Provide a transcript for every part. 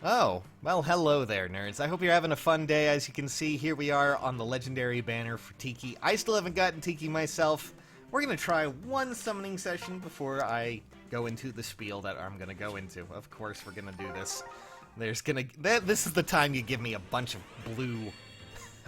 Oh, well, hello there, nerds. I hope you're having a fun day. As you can see, here we are on the Legendary banner for Tiki. I still haven't gotten Tiki myself. We're going to try one summoning session before I go into the spiel that I'm going to go into. Of course, we're going to do this. This is the time you give me a bunch of blue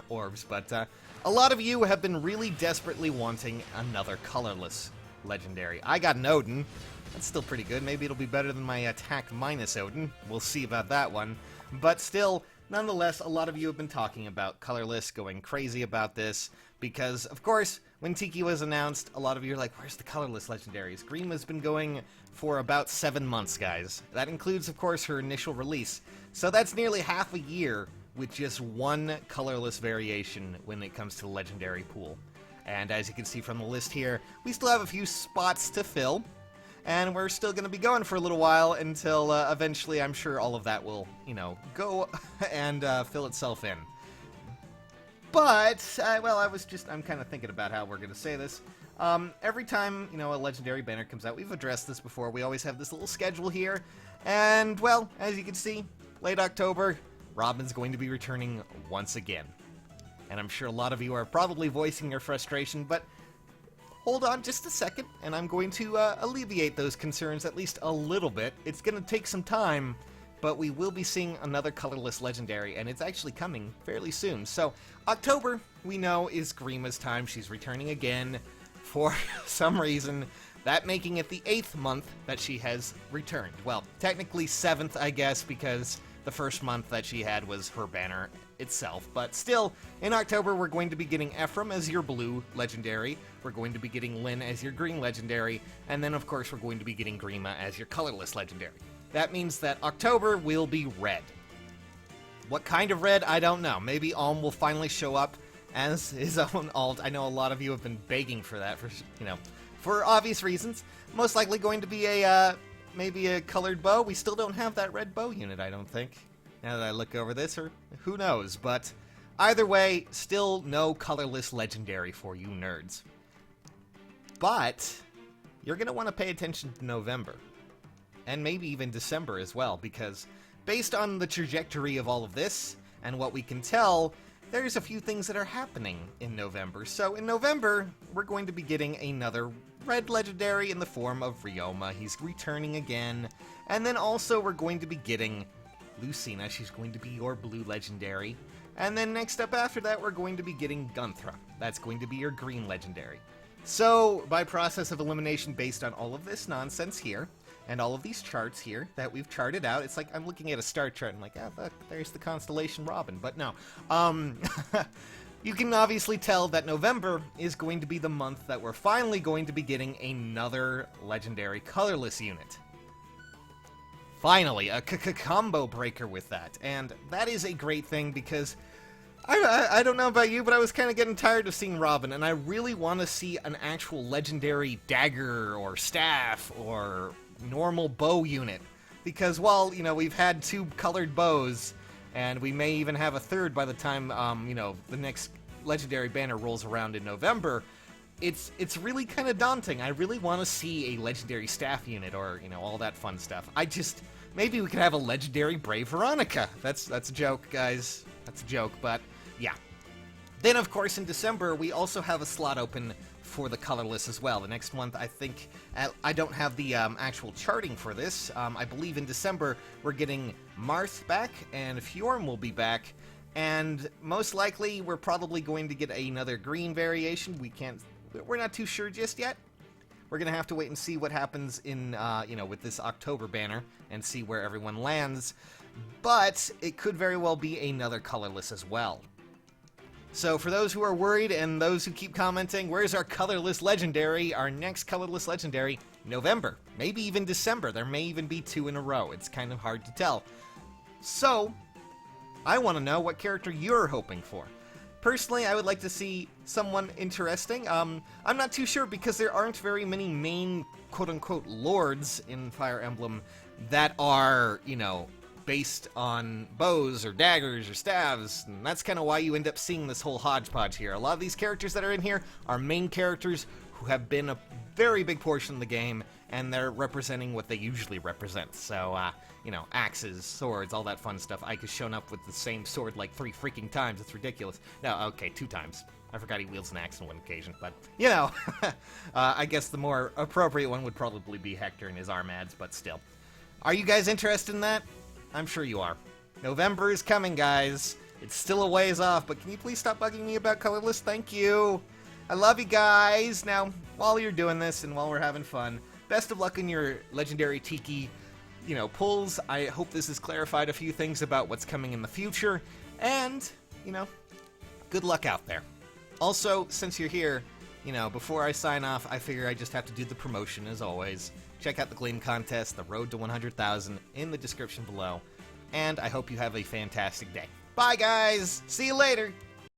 orbs, but a lot of you have been really desperately wanting another colorless legendary. I got an Odin. That's still pretty good. Maybe it'll be better than my attack minus Odin. We'll see about that one. But still, nonetheless, a lot of you have been talking about colorless, going crazy about this, because, of course, when Tiki was announced, a lot of you are like, where's the colorless legendaries? Grima's been going for about 7 months, guys. That includes, of course, her initial release. So that's nearly half a year with just one colorless variation when it comes to the legendary pool. And as you can see from the list here, we still have a few spots to fill. And we're still going to be going for a little while until eventually I'm sure all of that will, go and fill itself in. But, I'm kind of thinking about how we're going to say this. Every time, a legendary banner comes out, we've addressed this before, we always have this little schedule here. And, well, as you can see, late October, Robin's going to be returning once again. And I'm sure a lot of you are probably voicing your frustration, but hold on just a second, and I'm going to alleviate those concerns at least a little bit. It's going to take some time, but we will be seeing another colorless legendary, and it's actually coming fairly soon. So, October, we know, is Grima's time. She's returning again for some reason, that making it the 8th month that she has returned. Well, technically 7th, I guess, because the first month that she had was her banner itself. But still, in October, we're going to be getting Ephraim as your blue legendary. We're going to be getting Lyn as your green legendary. And then, of course, we're going to be getting Grima as your colorless legendary. That means that October will be red. What kind of red? I don't know. Maybe Alm will finally show up as his own alt. I know a lot of you have been begging for that, for obvious reasons. Most likely going to be maybe a colored bow. We still don't have that red bow unit, I don't think. Now that I look over this, or who knows, but either way, still no colorless legendary for you nerds. But you're going to want to pay attention to November, and maybe even December as well, because based on the trajectory of all of this, and what we can tell, there's a few things that are happening in November. So in November, we're going to be getting another red legendary in the form of Ryoma. He's returning again. And then also we're going to be getting Lucina. She's going to be your blue legendary. And then next up after that, we're going to be getting Gunthra. That's going to be your green legendary. So by process of elimination based on all of this nonsense here, and all of these charts here that we've charted out, it's like I'm looking at a star chart and I'm like, look, there's the constellation Robin. But no. You can obviously tell that November is going to be the month that we're finally going to be getting another legendary colorless unit. Finally, a combo breaker with that. And that is a great thing because I don't know about you, but I was kind of getting tired of seeing Robin, and I really want to see an actual legendary dagger or staff or normal bow unit. Because while, we've had 2 colored bows, and we may even have a 3rd by the time, the next legendary banner rolls around in November, it's really kind of daunting. I really want to see a legendary staff unit or, all that fun stuff. Maybe we could have a legendary Brave Veronica. That's a joke, guys. That's a joke, but yeah. Then, of course, in December, we also have a slot open for the colorless as well. The next month, I think, I don't have the actual charting for this. I believe in December, we're getting Marth back, and Fjorm will be back, and most likely, we're probably going to get another green variation. We're not too sure just yet. We're going to have to wait and see what happens in, with this October banner, and see where everyone lands, but it could very well be another colorless as well. So for those who are worried and those who keep commenting, where's our colorless legendary? Our next colorless legendary, November, maybe even December. There may even be 2 in a row. It's kind of hard to tell. So, I want to know what character you're hoping for. Personally, I would like to see someone interesting. I'm not too sure because there aren't very many main quote-unquote lords in Fire Emblem that are, based on bows or daggers or staves, and that's kind of why you end up seeing this whole hodgepodge here. A lot of these characters that are in here are main characters who have been a very big portion of the game, and they're representing what they usually represent. So, you know, axes, swords, all that fun stuff. Ike has shown up with the same sword like 3 freaking times. It's ridiculous. No, okay, 2 times. I forgot he wields an axe on one occasion, but, you know, I guess the more appropriate one would probably be Hector and his Armads, but still. Are you guys interested in that? I'm sure you are. November is coming, guys. It's still a ways off, but can you please stop bugging me about Colorless? Thank you. I love you guys. Now, while you're doing this and while we're having fun, best of luck in your Legendary Tiki, you know, pulls. I hope this has clarified a few things about what's coming in the future, and, you know, good luck out there. Also, since you're here, you know, before I sign off, I figure I just have to do the promotion as always. Check out the Gleam Contest, the Road to 100,000, in the description below, and I hope you have a fantastic day. Bye, guys! See you later!